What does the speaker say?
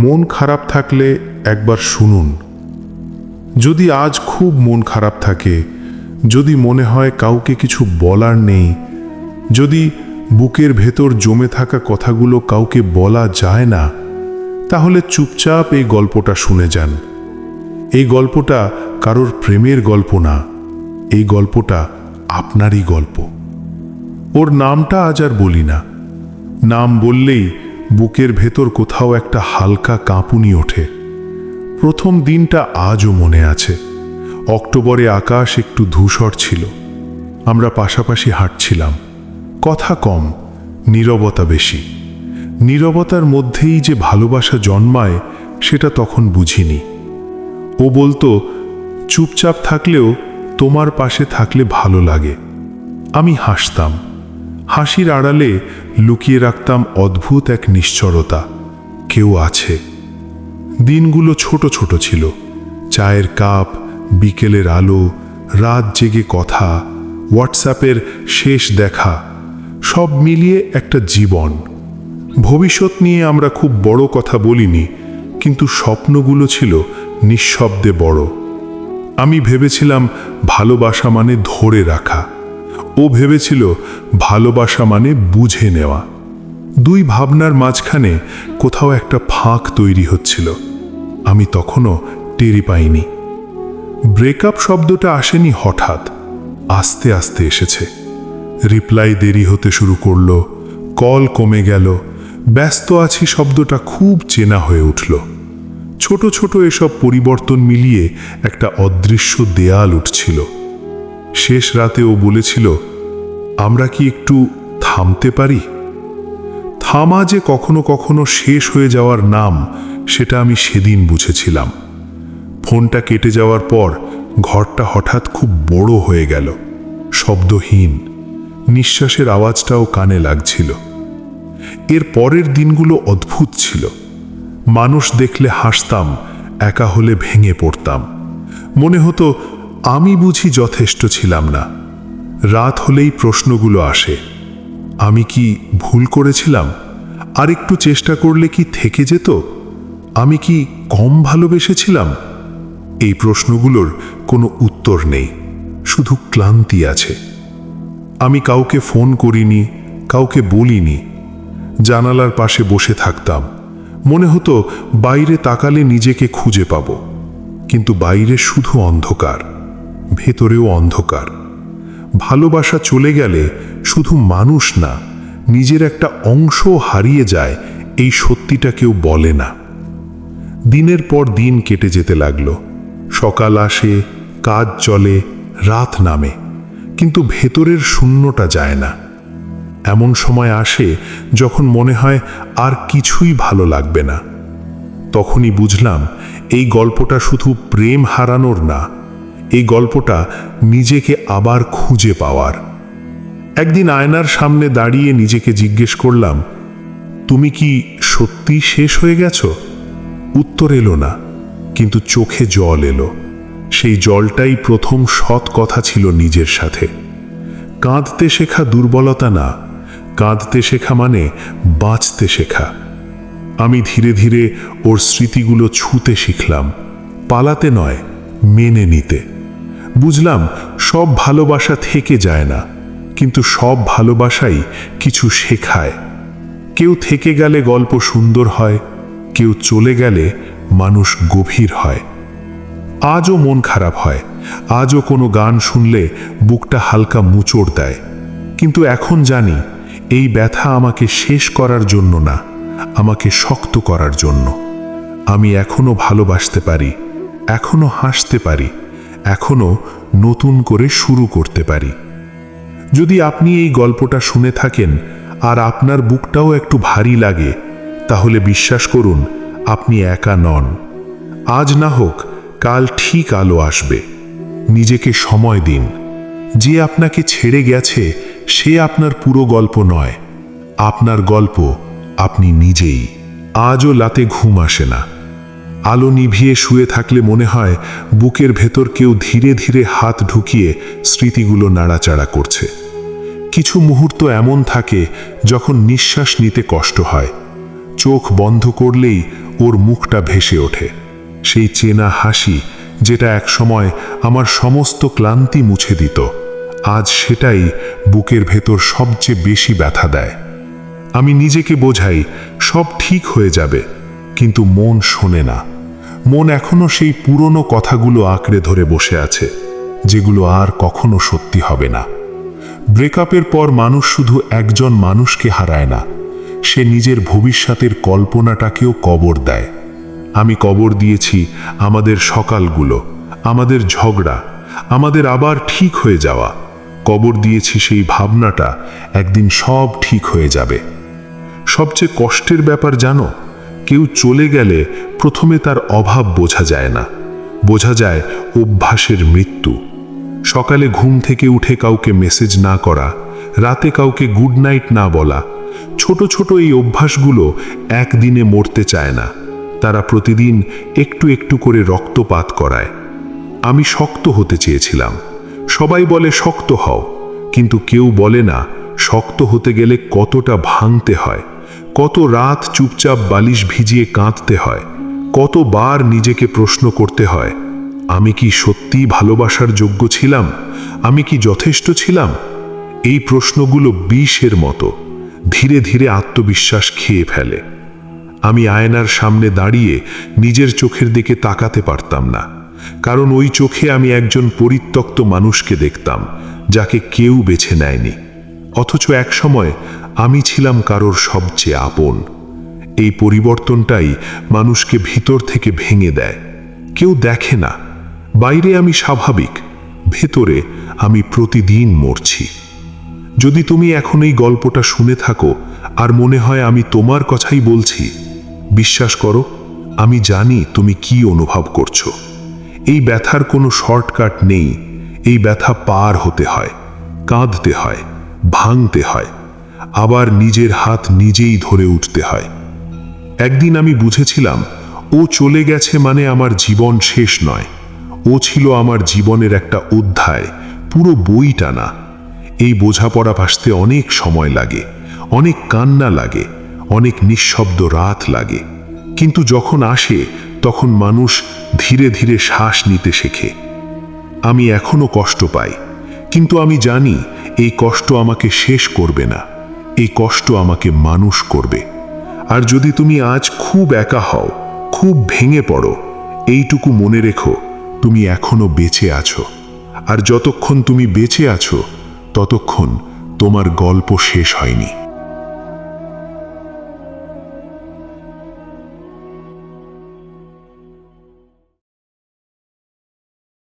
মন খারাপ থাকলে একবার শুনুন। যদি আজ খুব মন খারাপ থাকে, যদি মনে হয় কাউকে কিছু বলার নেই, যদি বুকের ভেতর জমে থাকা কথাগুলো কাউকে বলা যায় না, তাহলে চুপচাপ এই গল্পটা শুনে যান। এই গল্পটা কারোর প্রেমের গল্প না, এই গল্পটা আপনারই গল্প। ওর নামটা আজ আর বলি না, নাম বললেই বুকের ভেতর কোথাও একটা হালকা কাঁপুনি ওঠে। প্রথম দিনটা আজও মনে আছে। অক্টোবরে আকাশ একটু ধূসর ছিল। আমরা পাশাপাশি হাঁটছিলাম, কথা কম, নীরবতা বেশি। নীরবতার মধ্যেই যে ভালোবাসা জন্মায় সেটা তখন বুঝিনি। ও বলতো, চুপচাপ থাকলেও তোমার পাশে থাকলে ভালো লাগে। আমি হাসতাম। হাসির আড়ালে লুকিয়ে রাখতাম অদ্ভুত এক নিশ্চরতা, কেউ আছে। দিনগুলো ছোট ছোট ছিল। চায়ের কাপ, বিকেলের আলো, রাত জেগে কথা, হোয়াটসঅ্যাপের শেষ দেখা, সব মিলিয়ে একটা জীবন। ভবিষ্যৎ নিয়ে আমরা খুব বড় কথা বলিনি, কিন্তু স্বপ্নগুলো ছিল নিঃশব্দে বড়। আমি ভেবেছিলাম ভালোবাসা মানে ধরে রাখা, ও ভেবেছিল ভালোবাসা মানে বুঝে নেওয়া। দুই ভাবনার মাঝখানে কোথাও একটা ফাঁক তৈরি হচ্ছিল, আমি তখনও টেরি পাইনি। ব্রেকআপ শব্দটা আসেনি হঠাৎ, আস্তে আস্তে এসেছে। রিপ্লাই দেরি হতে শুরু করলো, কল কমে গেল, ব্যস্ত আছি শব্দটা খুব চেনা হয়ে উঠল। ছোট ছোট এসব পরিবর্তন মিলিয়ে একটা অদৃশ্য দেয়াল উঠছিল। শেষ রাতে ও বলেছিল, আমরা কি একটু থামতে পারি? থামা যে কখনো কখনো শেষ হয়ে যাওয়ার নাম, সেটা আমি সেদিন বুঝেছিলাম। ফোনটা কেটে যাওয়ার পর ঘরটা হঠাৎ খুব বড় হয়ে গেল, শব্দহীন। নিঃশ্বাসের আওয়াজটাও কানে লাগছিল। এর পরের দিনগুলো অদ্ভুত ছিল। মানুষ দেখলে হাসতাম, একা হলে ভেঙে পড়তাম। মনে হতো আমি বুঝি যথেষ্ট ছিলাম না। রাত হলেই প্রশ্নগুলো আসে, আমি কি ভুল করেছিলাম? আর একটু চেষ্টা করলে কি থেকে যেত? আমি কি কম ভালোবেসেছিলাম? এই প্রশ্নগুলোর কোনো উত্তর নেই, শুধু ক্লান্তি আছে। আমি কাউকে ফোন করিনি, কাউকে বলিনি। জানালার পাশে বসে থাকতাম। মনে হতো বাইরে তাকালে নিজেকে খুঁজে পাব, কিন্তু বাইরে শুধু অন্ধকার, ভেতরেও অন্ধকার। ভালোবাসা চলে গেলে শুধু মানুষ না, নিজের একটা অংশ হারিয়ে যায়, এই সত্যিটা কেউ বলে না। দিনের পর দিন কেটে যেতে লাগলো। সকাল আসে, কাজ চলে, রাত নামে, কিন্তু ভেতরের শূন্যটা যায় না। এমন সময় আসে যখন মনে হয় আর কিছুই ভালো লাগবে না। তখনই বুঝলাম এই গল্পটা শুধু প্রেম হারানোর না, এই গল্পটা নিজেকে আবার খুঁজে পাওয়ার। একদিন আয়নার সামনে দাঁড়িয়ে নিজেকে জিজ্ঞেস করলাম, তুমি কি সত্যি শেষ হয়ে গেছো? উত্তর এলো না, কিন্তু চোখে জল এলো। সেই জলটাই প্রথম সৎ কথা ছিল নিজের সাথে। কাঁদতে শেখা দুর্বলতা না, কাঁদতে শেখা মানে বাঁচতে শেখা। আমি ধীরে ধীরে ওর স্মৃতিগুলো ছুঁতে শিখলাম, পালাতে নয়, মেনে নিতে। বুঝলাম সব ভালোবাসা থেকে যায় না, কিন্তু সব ভালোবাসাই কিছু শেখায়। কেউ থেকে গেলে গল্প সুন্দর হয়, কেউ চলে গেলে মানুষ গভীর হয়। আজও মন খারাপ হয়, আজও কোনো গান শুনলে বুকটা হালকা মুচড় দেয়, কিন্তু এখন জানি এই ব্যথা আমাকে শেষ করার জন্য না, আমাকে শক্ত করার জন্য। আমি এখনো ভালোবাসতে পারি, এখনো হাসতে পারি, এখনো নতুন করে শুরু করতে পারি। যদি আপনি এই গল্পটা শুনে থাকেন আর আপনার বুকটাও একটু ভারী লাগে, তাহলে বিশ্বাস করুন আপনি একা নন। আজ না হোক কাল ঠিক আলো আসবে। নিজেকে সময় দিন। যে আপনাকে ছেড়ে গেছে সে আপনার পুরো গল্প নয়, আপনার গল্প আপনি নিজেই। আজও রাতে ঘুম আসে না। আলো নিভিয়ে শুয়ে থাকলে মনে হয় বুকের ভেতর কেউ ধীরে ধীরে হাত ঢুকিয়ে স্মৃতিগুলো নাড়াচাড়া করছে। কিছু মুহূর্ত এমন থাকে যখন নিঃশ্বাস নিতে কষ্ট হয়, চোখ বন্ধ করলেই ওর মুখটা ভেসে ওঠে, সেই চেনা হাসি যেটা একসময় আমার সমস্ত ক্লান্তি মুছে দিত। আজ সেটাই বুকের ভেতর সবচেয়ে বেশি ব্যথা দেয়। আমি নিজেকে বোঝাই সব ঠিক হয়ে যাবে, কিন্তু মন শোনে না। মন এখনো সেই পুরনো কথাগুলো আঁকড়ে ধরে বসে আছে, যেগুলো আর কখনো সত্যি হবে না। ব্রেকআপের পর মানুষ শুধু একজন মানুষকে হারায় না, সে নিজের ভবিষ্যতের কল্পনাটাকেও কবর দেয়। আমি কবর দিয়েছি আমাদের সকালগুলো, আমাদের ঝগড়া, আমাদের আবার ঠিক হয়ে যাওয়া। কবর দিয়েছি সেই ভাবনাটা একদিন সব ঠিক হয়ে যাবে। সবচেয়ে কষ্টের ব্যাপার জানো, কেউ চলে গেলে প্রথমে তার অভাব বোঝা যায় না, বোঝা যায় অভ্যাসের মৃত্যু। সকালে ঘুম থেকে উঠে কাউকে মেসেজ না করা, রাতে কাউকে গুড নাইট না বলা, ছোট ছোট এই অভ্যাসগুলো একদিনে মরতে চায় না, তারা প্রতিদিন একটু একটু করে রক্তপাত করায়। আমি শক্ত হতে চেয়েছিলাম, সবাই বলে শক্ত হও, কিন্তু কেউ বলে না শক্ত হতে গেলে কতটা ভাঙতে হয়, কত রাত চুপচাপ বালিশ ভিজিয়ে কাঁদতে হয়, কতবার নিজেকে প্রশ্ন করতে হয়, আমি কি সত্যিই ভালোবাসার যোগ্য ছিলাম? আমি কি যথেষ্ট ছিলাম? এই প্রশ্নগুলো বিষের মতো, ধীরে ধীরে আত্মবিশ্বাস খেয়ে ফেলে। আমি আয়নার সামনে দাঁড়িয়ে নিজের চোখের দিকে তাকাতে পারতাম না, কারণ ওই চোখে আমি একজন পরিত্যক্ত মানুষকে দেখতাম, যাকে কেউ বেছে নেয়নি। অথচ এক সময় আমি ছিলাম কারোর সবচেয়ে আপন। এই পরিবর্তনটাই মানুষকে ভিতর থেকে ভেঙে দেয়। কেউ দেখে না, বাইরে আমি স্বাভাবিক, ভেতরে আমি প্রতিদিন মরছি। যদি তুমি এখন এই গল্পটা শুনে থাকো আর মনে হয় আমি তোমার কথাই বলছি, বিশ্বাস করো, আমি জানি তুমি কি অনুভব করছো। এই ব্যথার কোনো শর্টকাট নেই। এই ব্যথা পার হতে হয়, কাঁদতে হয়, ভাঙতে হয়, আবার নিজের হাত নিজেই ধরে উঠতে হয়। একদিন আমি বুঝেছিলাম, ও চলে গেছে মানে আমার জীবন শেষ নয়, ও ছিল আমার জীবনের একটা অধ্যায়, পুরো বইটা না। এই বোঝাপড়া ভাসতে অনেক সময় লাগে, অনেক কান্না লাগে, অনেক নিঃশব্দ রাত লাগে, কিন্তু যখন আসে তখন মানুষ ধীরে ধীরে শ্বাস নিতে শেখে। আমি এখনো কষ্ট পাই, কিন্তু আমি জানি এই কষ্ট আমাকে শেষ করবে না, এই কষ্ট আমাকে মানুষ করবে। আর যদি তুমি আজ খুব একা হও, খুব ভেঙে পড়ো, এইটুকু মনে রেখো, তুমি এখনো বেঁচে আছো। আর যতক্ষণ তুমি বেঁচে আছো, ততক্ষণ তোমার গল্প শেষ হয়নি।